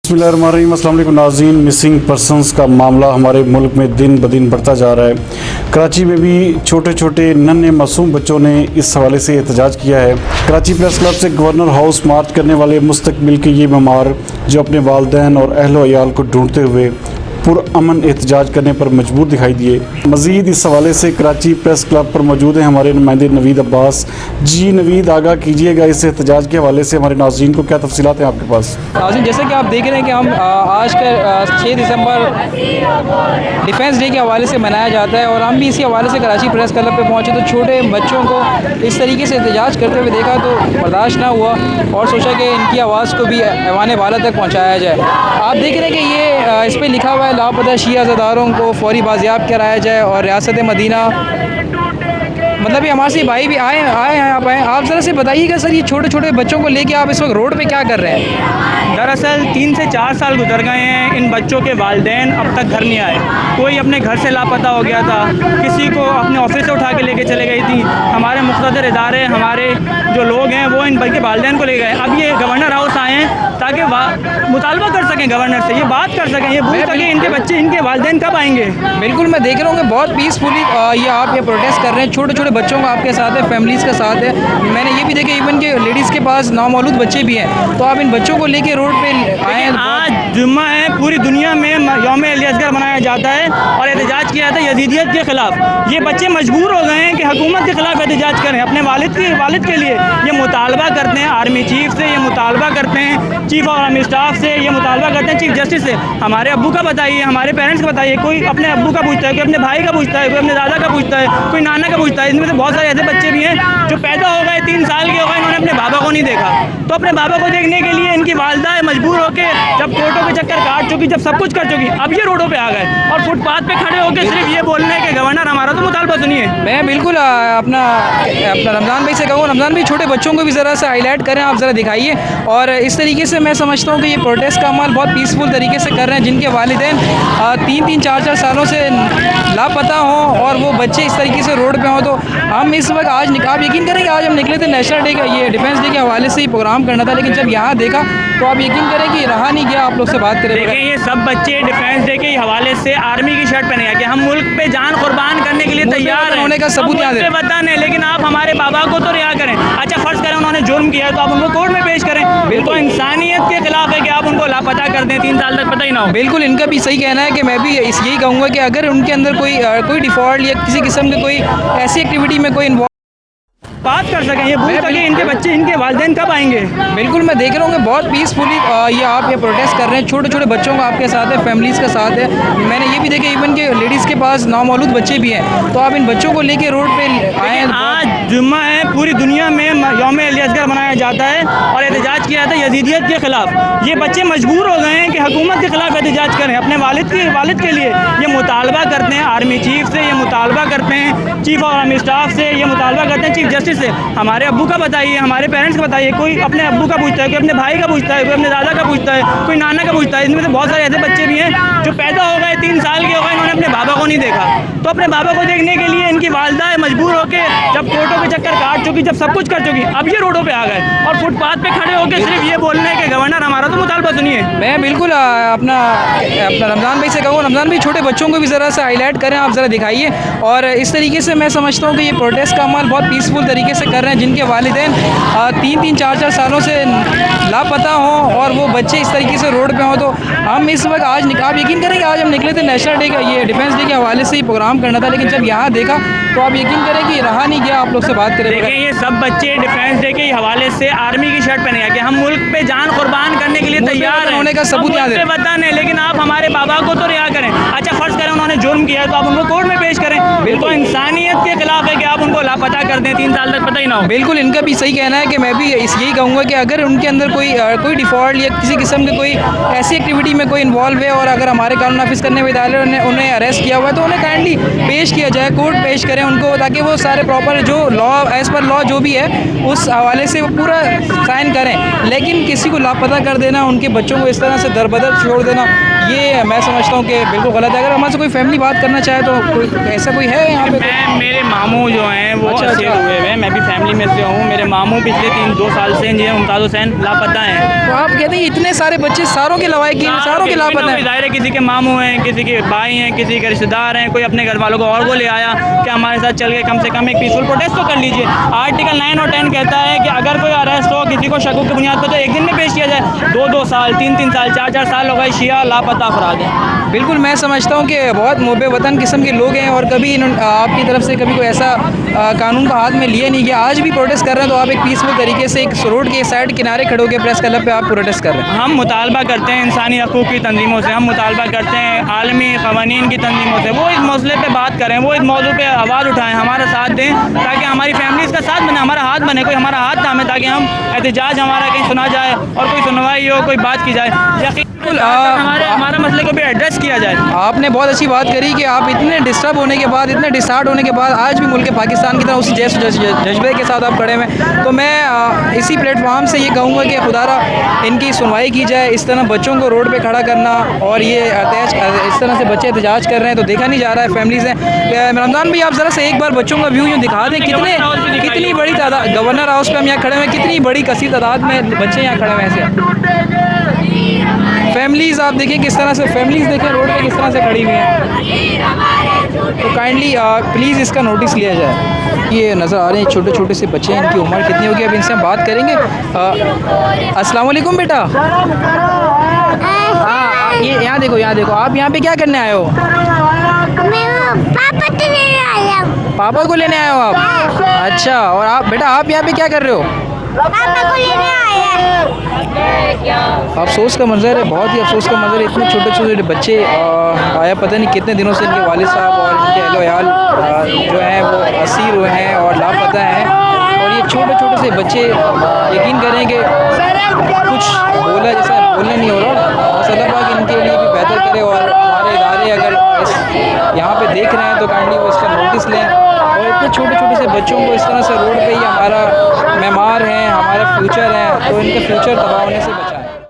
बिस्मिल्लाहिर्रहमानिर्रहीम। अस्सलाम वालेकुम नाज़रीन। मिसिंग पर्सनस का मामला हमारे मुल्क में दिन ब दिन बढ़ता जा रहा है। कराची में भी छोटे छोटे नन्हे मासूम बच्चों ने इस हवाले से एहतजाज किया है। कराची प्रेस क्लब से गवर्नर हाउस मार्च करने वाले मुस्तकबिल के ये बीमार जो अपने वालिदैन और अहलो अयाल को ढूंढते हुए पुरअमन एहतजाज करने पर मजबूर दिखाई दिए। मज़ीद इस हवाले से कराची प्रेस क्लब पर मौजूद हैं हमारे नुमाइंदे नवीद अब्बास। जी नवीद, आगाह कीजिएगा इस एहतजाज के हवाले से हमारे नाज़रीन को क्या तफसीलात हैं आपके पास? नाज़रीन, जैसे कि आप देख रहे हैं कि हम आज का 6 दिसंबर डिफेंस डे के हवाले से मनाया जाता है और हम भी इसी हवाले से कराची प्रेस क्लब पे पहुंचे तो छोटे बच्चों को इस तरीके से एहतजाज करते हुए देखा तो बर्दाश्त ना हुआ और सोचा कि इनकी आवाज़ को भी ऐवान वाला तक पहुँचाया जाए। आप देख रहे हैं कि ये इस पर लिखा हुआ है लापता शिया ज़दारों को फौरी बाजियाब कराया जाए और रियासत मदीना, मतलब ये हमारे से भाई भी आए हैं आप ज़रा से बताइएगा सर, ये छोटे छोटे बच्चों को लेके आप इस वक्त रोड पे क्या कर रहे हैं? दरअसल 3 से 4 साल गुजर गए हैं, इन बच्चों के वालिदैन अब तक घर नहीं आए। कोई अपने घर से लापता हो गया था, किसी को अपने ऑफिस से उठा के लेके चले गई थी। हमारे मुख्तदर इदारे, हमारे जो लोग हैं वो इन के वालिदैन को ले गए। अब ये गवर्नर हाउस आए हैं ताकि मुतालबा कर सकें गवर्नर से, ये बात कर सकें, ये पूछ सकें इनके बच्चे, इनके वालिदैन कब आएंगे। बिल्कुल, मैं देख रहा हूँ कि बहुत पीसफुली ये आप ये प्रोटेस्ट कर रहे हैं। छोटे छोटे बच्चों का आपके साथ है, फैमिलीज़ का साथ है। मैंने ये भी देखा इवन के लेडीज़ के पास नामौलूद बच्चे भी हैं, तो आप इन बच्चों को लेके रोड पे आए हैं। आज जुम्मा है, पूरी दुनिया में यौम अल-असगर मनाया जाता है और एहतजाज किया जाता है यजीदियत के ख़िलाफ़। ये बच्चे मजबूर हो गए हैं कि हुकूमत के ख़िलाफ़ एहतजाज करें, अपने वालिद के लिए ये मुतालबा करते हैं। आर्मी चीफ से ये मुतालबा करते हैं, चीफ ऑफ आर्मी स्टाफ से ये मुतालबा करते हैं, चीफ जस्टिस से। हमारे अब्बू का बताइए, हमारे पेरेंट्स का बताइए। कोई अपने अब्बू का पूछता है, कोई अपने भाई का पूछता है, कोई अपने दादा का पूछता है, कोई नाना का पूछता है। इनमें से बहुत सारे ऐसे बच्चे भी हैं जो पैदा हो गए 3 साल के हो गए, इन्होंने अपने बाबा को नहीं देखा। तो अपने बाबा को देखने के लिए इनकी वालदा मजबूर होकर जब कोर्टों के चक्कर काट चुकी, जब सब कुछ कर चुकी, अब ये रोडों पे आ गए और फुटपाथ पे खड़े होकर सिर्फ ये बोल रहे हैं कि गवर्नर हमारा तो मुतालबा सुनिए। मैं बिल्कुल अपना रमज़ान भाई से कहूँ, रमज़ान भाई छोटे बच्चों को भी ज़रा सा हाईलाइट करें, आप ज़रा दिखाइए। और इस तरीके से मैं समझता हूँ कि ये प्रोटेस्ट का अमल बहुत पीसफुल तरीके से कर रहे हैं, जिनके वालिदैन 3-3, 4-4 सालों से लापता हों और वो बच्चे इस तरीके से रोड पे हों। तो हम इस वक्त आज आप यकीन करें कि आज हम निकले थे नेशनल डे का, ये डिफेंस डे के हवाले से ही प्रोग्राम करना था, लेकिन जब यहाँ देखा तो आप यकीन करें कि रहा नहीं गया आप लोग से बात करें। देखिए, ये सब बच्चे डिफेंस डे के हवाले से आर्मी की शर्ट पहने कि हम मुल्क पे जान कुर्बान करने के लिए तैयार हैं, होने का सबूत यहाँ दे बताने। लेकिन आप हमारे बाबा को तो रिहा करें। अच्छा, फर्ज करें उन्होंने जुर्म किया तो आप उनको कोर्ट में पेश करें। बिल्कुल इंसानियत के खिलाफ है कि आप उनको लापता कर दें, 3 साल तक पता ही ना हो। बिल्कुल, इनका भी सही कहना है कि मैं भी यही कहूँगा कि अगर उनके अंदर कोई डिफ़ॉल्ट या किसी किस्म के कोई ऐसी एक्टिविटी में कोई बात कर सकें, ये पूछ सकें इनके बच्चे, इनके वालिदैन कब आएंगे। बिल्कुल, मैं देख रहा हूँ कि बहुत पीसफुली ये आप ये प्रोटेस्ट कर रहे हैं। छोटे छोटे बच्चों का आपके साथ है, फैमिलीज़ का साथ है। मैंने ये भी देखा इवन के लेडीज़ के पास नामौलूद बच्चे भी हैं, तो आप इन बच्चों को लेके रोड पे आए हैं। आज जुम्मा है, पूरी दुनिया में यौम अल-असगर मनाया जाता है और एहतजाज किया जाता है यजीदियत के ख़िलाफ़। ये बच्चे मजबूर हो गए हैं कि हुकूमत के ख़िलाफ़ एहतजाज करें, अपने वालिद के लिए ये मुतालबा करते हैं। आर्मी चीफ से ये मुतालबा करते हैं, चीफ ऑफ आर्मी स्टाफ से ये मुतालबा करते हैं, चीफ जस्टिस से। हमारे अब्बू का बताइए, हमारे पेरेंट्स का बताइए। कोई अपने अब्बू का पूछता है, कोई अपने भाई का पूछता है, कोई अपने दादा का पूछता है, कोई नाना का पूछता है। इनमें से बहुत सारे ऐसे बच्चे भी हैं जो पैदा हो गए 3 साल के हो गए, इन्होंने अपने बाबा को नहीं देखा। तो अपने बाबा को देखने के लिए इनकी वालदा मजबूर होकर जब कोर्टों के चक्कर काट चुकी, जब सब कुछ कर चुकी, अब ये रोडों पे आ गए और फुटपाथ पे खड़े होकर सिर्फ ये बोल रहे हैं कि गवर्नर हमारा तो मुतालबा सुनिए। मैं बिल्कुल अपना रमज़ान भाई से कहूँ, रमज़ान भाई छोटे बच्चों को भी ज़रा सा हाईलाइट करें, आप ज़रा दिखाइए। और इस तरीके से मैं समझता हूँ कि ये प्रोटेस्ट का अमल बहुत पीसफुल तरीके से कर रहे हैं, जिनके वालिदैन 3-3, 4-4 सालों से लापता हों और वो बच्चे इस तरीके से रोड पे हों। तो हम इस वक्त आज आप यकीन करें कि आज हम निकले थे नेशनल डे का, ये डिफेंस डे के हवाले से ही प्रोग्राम करना था, लेकिन जब यहाँ देखा तो आप यकीन करें कि रहा नहीं गया आप लोग से बात करें। देखिए, ये सब बच्चे डिफेंस डे के हवाले से आर्मी की शर्ट पहने कि हम मुल्क पे जान कुर्बान करने के लिए तैयार हैं, होने का सबूत यहाँ दे बताने। लेकिन आप हमारे बाबा को तो रिहा करें। अच्छा, फर्ज करें उन्होंने जुर्म किया तो आप उनको कोर्ट में पेश करें। बिल्कुल इंसानियत के खिलाफ है कि आप उनको लापता कर दें, 3 साल तक पता ही ना हो। बिल्कुल, इनका भी सही कहना है कि मैं भी यही कहूँगा कि अगर उनके अंदर कोई डिफ़ॉल्ट या किसी किस्म के कोई ऐसी एक्टिविटी में कोई इन्वॉल्व है और अगर हमारे कानून नाफिज करने वाले इदारे ने उन्हें अरेस्ट किया हुआ है तो उन्हें काइंडली पेश किया जाए, कोर्ट पेश करें उनको, ताकि वो सारे प्रॉपर जो लॉ एज़ पर लॉ जो भी है उस हवाले से वो पूरा साइन करें। लेकिन किसी को लापता कर देना, उनके बच्चों को इस तरह से दरबदर छोड़ देना, ये मैं समझता हूँ कि बिल्कुल गलत है। अगर हमारे से कोई फैमिली बात करना चाहे तो ऐसा कोई है यहाँ पे? मेरे मामू जो हैं वो अस्सी हुए हैं, मैं भी फैमिली में से हूँ। मेरे मामू पिछले 2 साल से इंजीनियर मुमताज़ हुसैन लापता हैं। तो आप कहते हैं इतने सारे बच्चे सारों के लवाए कि सारों के लापता हैं। ज़ाहिर है किसी के मामू हैं, किसी के भाई हैं, किसी के रिश्तेदार हैं, कोई अपने घर वालों को और को ले आया कि हमारे साथ चल के कम से कम एक पीसफुल प्रोटेस्ट तो कर लीजिए। आर्टिकल 9 और 10 कहता है कि अगर कोई अरेस्ट हो किसी को शक की बुनियाद पर तो एक दिन में पेश किया जाए। 2-2 साल 3-3 साल 4-4 साल हो गए शिया लापता अफराद हैं। बिल्कुल, मैं समझता हूँ कि बहुत मुहब्बे वतन किस्म के लोग हैं और कभी आपकी तरफ से कभी कोई ऐसा कानून का हाथ में लिया नहीं गया। आज भी प्रोटेस्ट कर रहे हैं तो आप एक पीसफुल तरीके से एक रोड के साइड किनारे खड़े होकर प्रेस क्लब पे आप प्रोटेस्ट कर रहे हैं। हम मुतालबा करते हैं इंसानी हकूक़ की तंजीमों से, हम मुतालबा करते हैं आलमी क़वानीन की तंजीमों से, वो इस मसले पे बात करें, वो इस मौजू पे आवाज़ उठाएं, हमारा साथ दें ताकि हमारी फैमिलीज़ का साथ बने, हमारा हाथ बने, कोई हमारा हाथ थामे ताकि हम एहतजाज हमारा कहीं सुना जाए और कोई सुनवाई हो, कोई बात की जाए, यकीन हमारा मसले को भी एड्रेस किया जाए। आपने बहुत अच्छी बात करी कि आप इतने डिस्टर्ब होने के बाद, इतने डिसहार्ट होने के बाद आज भी मुल्क पाकिस्तान की तरह उसी जज्बे के साथ आप खड़े हैं। तो मैं इसी प्लेटफॉर्म से ये कहूँगा कि खुदारा इनकी सुनवाई की जाए। इस तरह बच्चों को रोड पे खड़ा करना और ये इस तरह से बच्चे एहतजाज कर रहे हैं तो देखा नहीं जा रहा है। फैमिलीज़ हैं। रमज़ान भाई, आप ज़रा से एक बार बच्चों का व्यू यूँ दिखा दें, कितनी बड़ी तादाद, गवर्नर हाउस पे हम यहाँ खड़े हुए हैं, कितनी बड़ी कसी तादाद में बच्चे यहाँ खड़े हुए हैं। ऐसे फैमिलीज़ आप देखिए किस तरह से, फैमिलीज़ देखें रोड पे किस तरह से खड़ी हुई हैं। तो काइंडली प्लीज़ इसका नोटिस लिया जाए। ये नज़र आ रहे हैं छोटे छोटे से बच्चे हैं, इनकी उम्र कितनी होगी अब इनसे हम बात करेंगे। अस्सलाम वालेकुम बेटा। हाँ, ये यहाँ देखो, यहाँ देखो, आप यहाँ पे क्या करने आए हो? पापा को लेने आए हो आप? अच्छा, और आप बेटा आप यहाँ पे क्या कर रहे हो? पापा को लेने आए हैं। अफसोस का मंजर है, बहुत ही अफसोस का मंजर है। इतने छोटे छोटे बच्चे आया पता नहीं कितने दिनों से इनके वालिद साहब और इनके अहलो अयाल जो हैं वो असीर हुए हैं और लापता हैं। और ये छोटे छोटे से बच्चे, यकीन करें कि कुछ बोला जैसा बोलना नहीं हो रहा। बस अल्लाह पाक इनके लिए भी बेहतर करे और हमारे इदारे अगर यहाँ पे देख रहे हैं तो काइंडली वो इसका नोटिस लें और इतने छोटे छोटे से बच्चों को इस तरह से रोड पे ही हमारा मेहमान हैं, हमारा फ्यूचर है, तो इनका फ्यूचर तबाह होने से बचा।